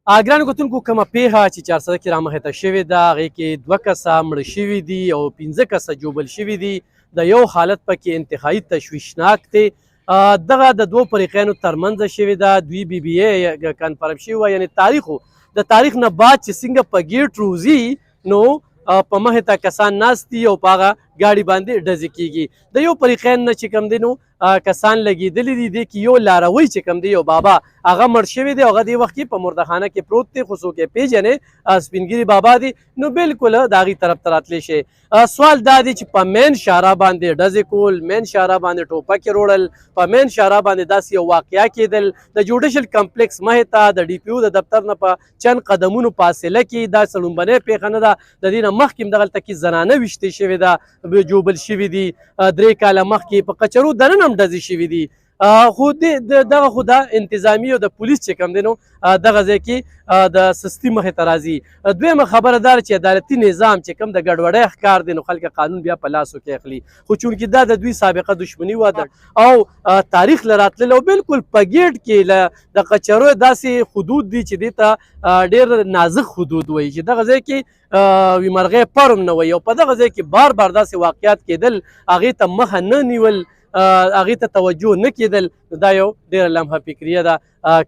ګرانو کتونکو کومه پیښه چې 400 کې رامخته شوې ده هغې کې 2 کسه مړه شوي دي او 15 کسه ژوبل شوي دي. د یو حالت پکې انتهایي تشویشناک دی. دغه د دوو فریقینو ترمنځ شوې ده. دوی بي بي اے کنفرم شوي وه، یعنې تاریخ د تاریخ نه بعد چې څنګه په ګیټ روځي نو په مخې ته کسان ناست دي او په هغه ګاډي باندې ډزې کېږي. د یو فریقین نه چې کوم دی نو کسان لګېدلي دي. دې کې یو لاروی چې کوم دی یو بابا هغه مړ شوی دی. هغه دې وخت کې په مردخانه کې پروت دی، خو څوک یې پېژنې سپینګیري بابا دی نو بالکل د هغې طرف ته راتلی شي. سوال دا دی چې په مین شاره باندې ډزې کول، مین شاره باندې ټوپکې روړل، په مین شاره باندې داسې یو واقعه کېدل. د جوډیشل کمپلیکس مخې ته د ډي پي او د دفتر نه په چند قدمونو فاصله کې دا لومبنۍ پیښه نه ده. د دې نه مخکې هم دغلته کې زنانه ویشتې شوې ده، جوبل شوي دي. 3 کاله مخکې په کچرو دننه هم ډزې شوي دي. خو دغه خو دا انتظامي او د پولیس چې کوم دی نو دغه ځای کې د سستي مخې ته راځي. دویمه خبره دا چې عدالتي نظام چې کوم د ګډوډۍ ښکار دی نو خلک قانون بیا په لاسو کې اخلي. خو چونکې دا د دوی سابقه دشمني وه او تاریخ له راتلل او بالکل په ګیټ کې د قچرو داسې حدود دي چې دې ته ډېر نازک حدود وایي چې دغه ځای کې مرغۍ پرم نه وایي او په دغه ځای کې بار بار داسې واقعیات کېدل، هغې ته مخه نه نیول، هغې ته توجه نه کېدل. دا یو ډېره لمحه فکریه ده.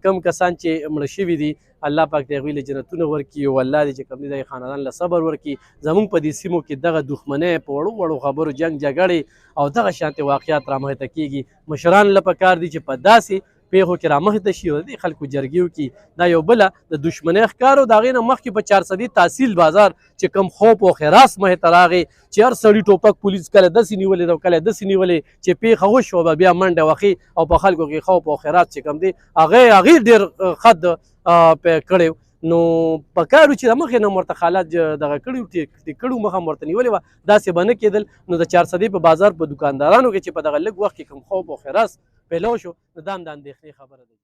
کم کسان چې مړه شوي دي الله پاک د هغوی له جنتونه ورکړي او الله دې چې کوم دی د خاندان له صبر ورکړي. زموږ په دې سیمو کې دغه دښمنۍ په وړو وړو خبرو جنګ جګړې او دغه شانتې واقعیات رامخته کېږي. مشران له پکار دي چې په داسې پیښو کې رامخته شي او د دې خلکو جرګې وکړي. دا یو بله د دښمنۍ ښکار او د هغې نه مخکې په 400 تحصیل بازار چې کوم خوف او خراس مخې ته راغی چې هر سړي ټوپک پولیس کله داسې نیولې ده او کله داسې نیولې چې پیښه وشوه به بیا منډه وخي او په خلکو کې خوف او خراس چې کوم دی هغې ډېر خد کړی. نو په کار و چې د مخې نه ورته حالات دغه کړي کړو مخه ورته نیولې وه، داسې به نه کېدل. نو د 400 په بازار په دکاندارانو کې چې په دغه لږ وخت کې کوم خوف او خراس پیدا شو نو دا هم د اندېښنې خبره ده.